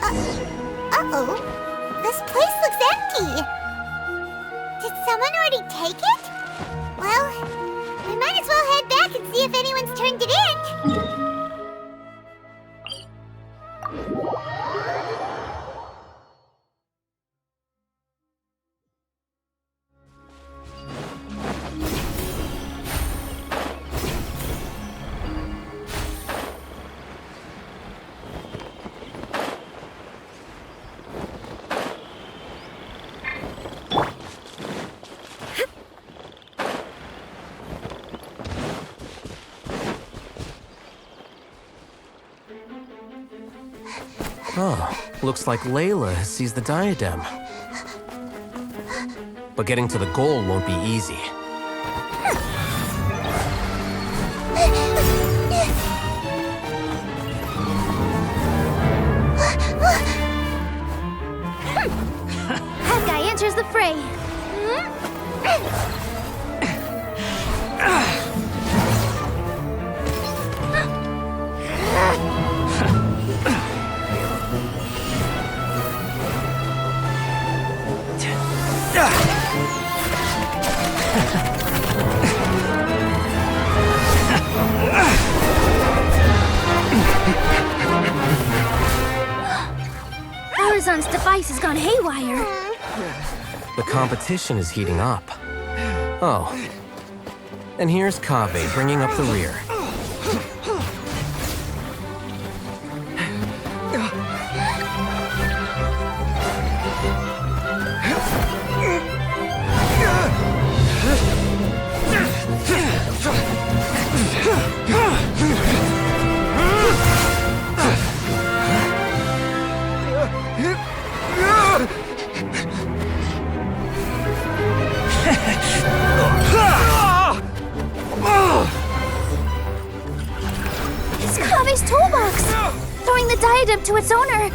Uh-oh. This place looks empty. Did someone already take it? Well, we might as well head back and see if anyone's turned it in. Oh, looks like Layla has seized the diadem. But getting to the goal won't be easy. That guy enters the fray. Horizon's device has gone haywire. The competition is heating up. Oh. And here's Kaveh bringing up the rear. It's Kaveh's toolbox! Throwing the diadem to its owner!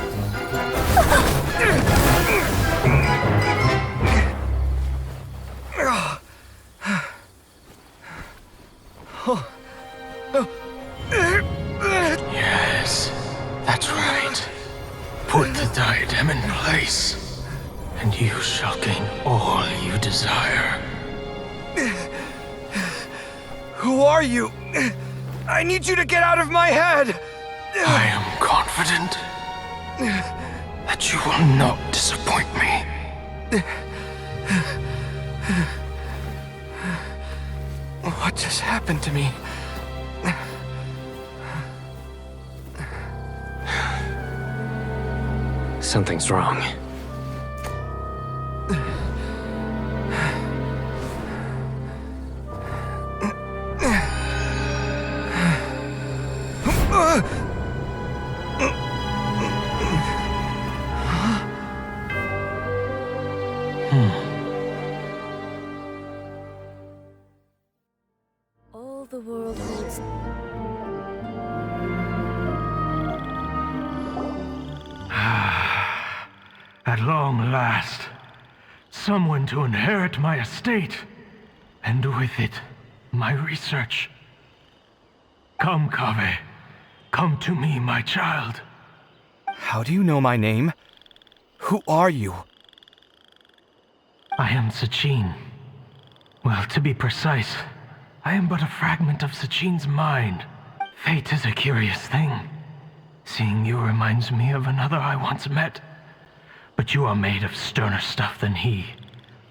Yes, that's right. Put the diadem in place, and you shall gain all you desire. Who are you? I need you to get out of my head! I am confident that you will not disappoint me. What just happened to me? Something's wrong. All the world holds. At long last, someone to inherit my estate, and with it, my research. Come, Kaveh. Come to me, my child. How do you know my name? Who are you? I am Sachin. Well, to be precise, I am but a fragment of Sachin's mind. Fate is a curious thing. Seeing you reminds me of another I once met. But you are made of sterner stuff than he,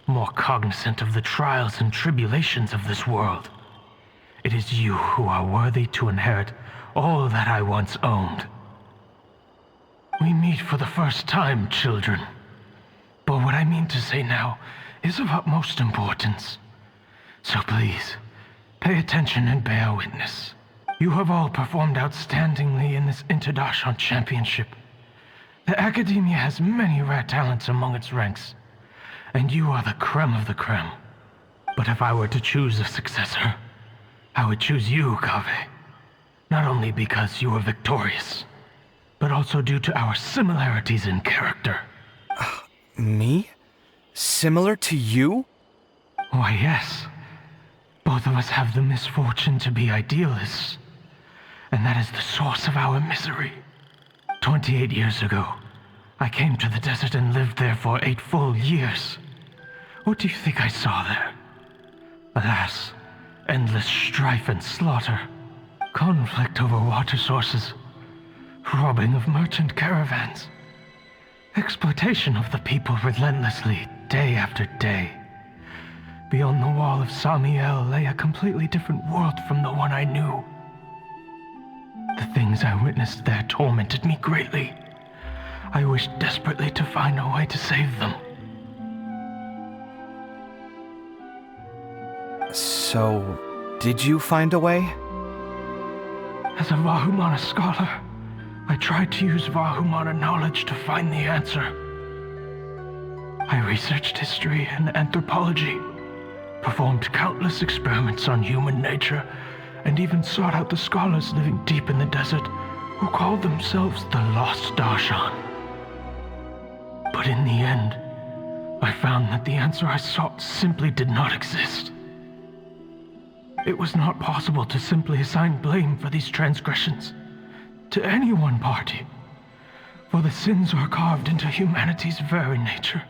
more cognizant of the trials and tribulations of this world. It is you who are worthy to inherit all that I once owned. We meet for the first time, children. But what I mean to say now is of utmost importance. So please, pay attention and bear witness. You have all performed outstandingly in this International Championship. The Academia has many rare talents among its ranks, and you are the creme of the creme. But if I were to choose a successor, I would choose you, Kaveh. Not only because you were victorious, but also due to our similarities in character. Me? Similar to you? Why, yes. Both of us have the misfortune to be idealists, and that is the source of our misery. 28 years ago, I came to the desert and lived there for 8 full years. What do you think I saw there? Alas, endless strife and slaughter, conflict over water sources, robbing of merchant caravans, exploitation of the people relentlessly, day after day. Beyond the wall of Samiel lay a completely different world from the one I knew. The things I witnessed there tormented me greatly. I wished desperately to find a way to save them. So, did you find a way? As a Vahumana scholar, I tried to use Vahumana knowledge to find the answer. I researched history and anthropology, performed countless experiments on human nature, and even sought out the scholars living deep in the desert who called themselves the Lost Darshan. But in the end, I found that the answer I sought simply did not exist. It was not possible to simply assign blame for these transgressions to any one party, for the sins are carved into humanity's very nature.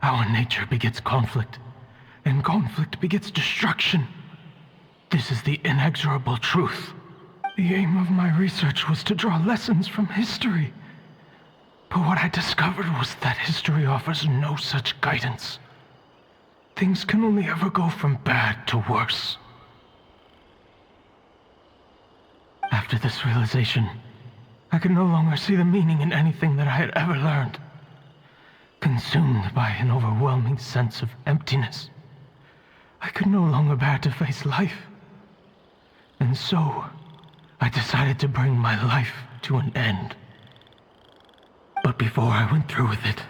Our nature begets conflict, and conflict begets destruction. This is the inexorable truth. The aim of my research was to draw lessons from history, but what I discovered was that history offers no such guidance. Things can only ever go from bad to worse. After this realization, I could no longer see the meaning in anything that I had ever learned. Consumed by an overwhelming sense of emptiness, I could no longer bear to face life. And so, I decided to bring my life to an end. But before I went through with it,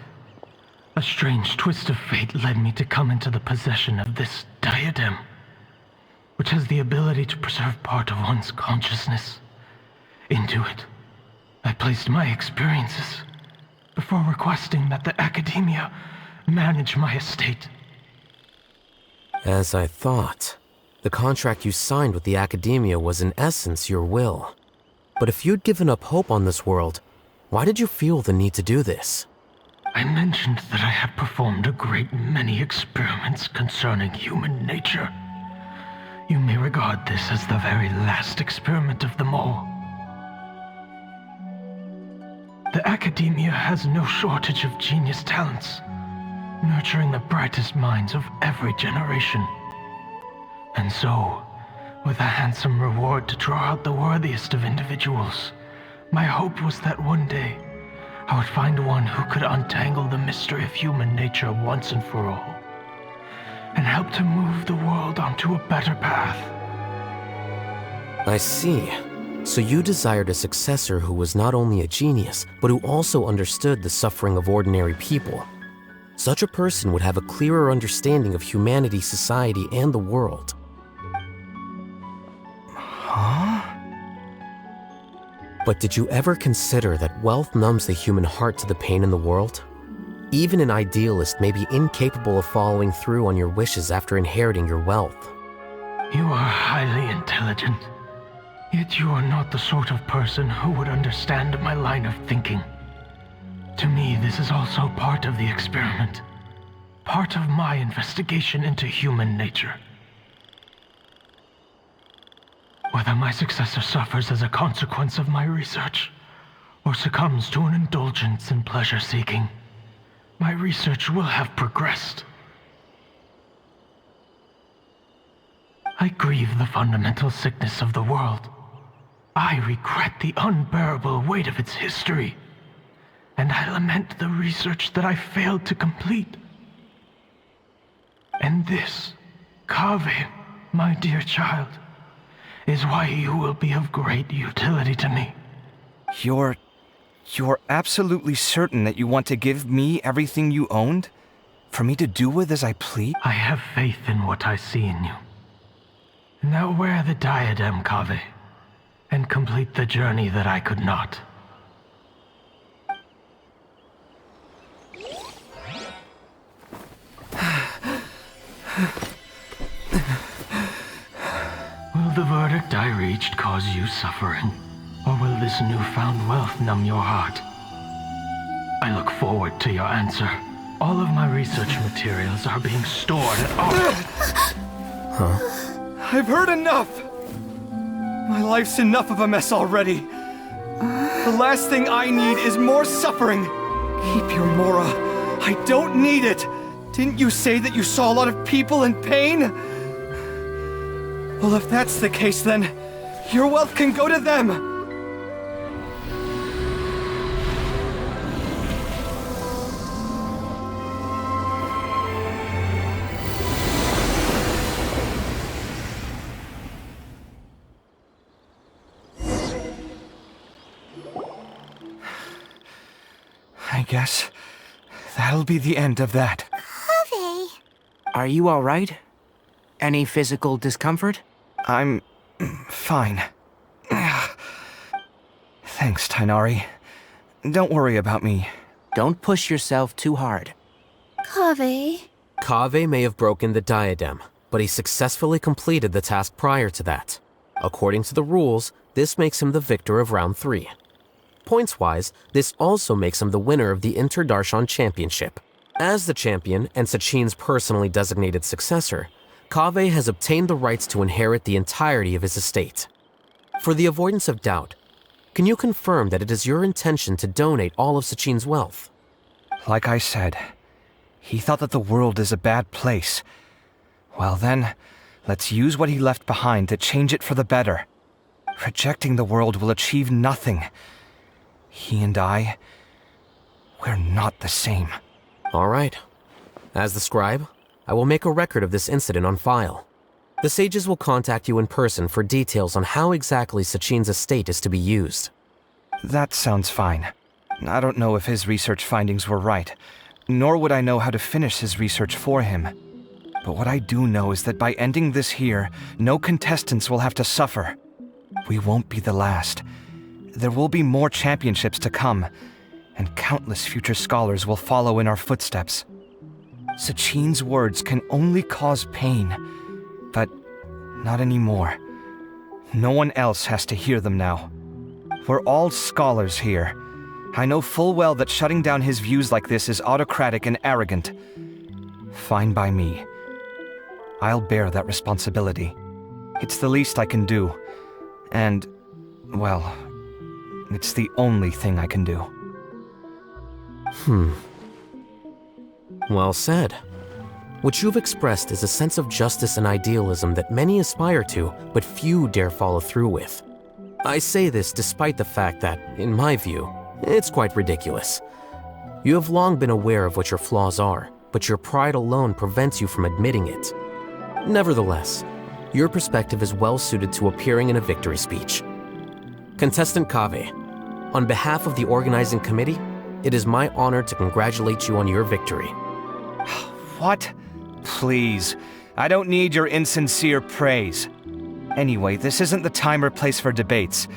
a strange twist of fate led me to come into the possession of this diadem, which has the ability to preserve part of one's consciousness. Into it, I placed my experiences before requesting that the academia manage my estate. As I thought, the contract you signed with the academia was in essence your will. But if you'd given up hope on this world, why did you feel the need to do this? I mentioned that I had performed a great many experiments concerning human nature. You may regard this as the very last experiment of them all. The academia has no shortage of genius talents, nurturing the brightest minds of every generation. And so, with a handsome reward to draw out the worthiest of individuals, my hope was that one day I would find one who could untangle the mystery of human nature once and for all, and help to move the world onto a better path. I see. So you desired a successor who was not only a genius, but who also understood the suffering of ordinary people. Such a person would have a clearer understanding of humanity, society, and the world. Huh? But did you ever consider that wealth numbs the human heart to the pain in the world? Even an idealist may be incapable of following through on your wishes after inheriting your wealth. You are highly intelligent, yet you are not the sort of person who would understand my line of thinking. To me, this is also part of the experiment, part of my investigation into human nature. Whether my successor suffers as a consequence of my research, or succumbs to an indulgence in pleasure-seeking, my research will have progressed. I grieve the fundamental sickness of the world. I regret the unbearable weight of its history, and I lament the research that I failed to complete. And this, Kaveh, my dear child, is why you will be of great utility to me. You're absolutely certain that you want to give me everything you owned? For me to do with as I please? I have faith in what I see in you. Now wear the diadem, Kaveh, and complete the journey that I could not. Will the verdict I reached cause you suffering? Or will this newfound wealth numb your heart? I look forward to your answer. All of my research materials are being stored at I've heard enough! My life's enough of a mess already. The last thing I need is more suffering. Keep your Mora. I don't need it. Didn't you say that you saw a lot of people in pain? Well, if that's the case, then your wealth can go to them. I guess that'll be the end of that. Kaveh. Are you alright? Any physical discomfort? I'm fine. Thanks, Tainari. Don't worry about me. Don't push yourself too hard. Kaveh. Kaveh may have broken the diadem, but he successfully completed the task prior to that. According to the rules, this makes him the victor of round 3. Points-wise, this also makes him the winner of the Inter-Darshan Championship. As the champion and Sachin's personally designated successor, Kaveh has obtained the rights to inherit the entirety of his estate. For the avoidance of doubt, can you confirm that it is your intention to donate all of Sachin's wealth? Like I said, he thought that the world is a bad place. Well then, let's use what he left behind to change it for the better. Rejecting the world will achieve nothing. He and I, we're not the same. All right. As the scribe, I will make a record of this incident on file. The sages will contact you in person for details on how exactly Sachin's estate is to be used. That sounds fine. I don't know if his research findings were right, nor would I know how to finish his research for him. But what I do know is that by ending this here, no contestants will have to suffer. We won't be the last. There will be more championships to come, and countless future scholars will follow in our footsteps. Sachin's words can only cause pain, but not anymore. No one else has to hear them now. We're all scholars here. I know full well that shutting down his views like this is autocratic and arrogant. Fine by me. I'll bear that responsibility. It's the least I can do. And, well, it's the only thing I can do. Well said. What you've expressed is a sense of justice and idealism that many aspire to, but few dare follow through with. I say this despite the fact that, in my view, it's quite ridiculous. You have long been aware of what your flaws are, but your pride alone prevents you from admitting it. Nevertheless, your perspective is well suited to appearing in a victory speech. Contestant Kaveh, on behalf of the organizing committee, it is my honor to congratulate you on your victory. What? Please. I don't need your insincere praise. Anyway, this isn't the time or place for debates.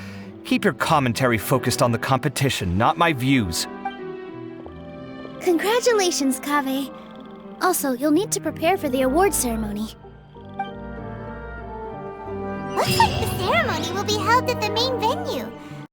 Keep your commentary focused on the competition, not my views. Congratulations, Kaveh. Also, you'll need to prepare for the award ceremony. Looks like the ceremony will be held at the main venue.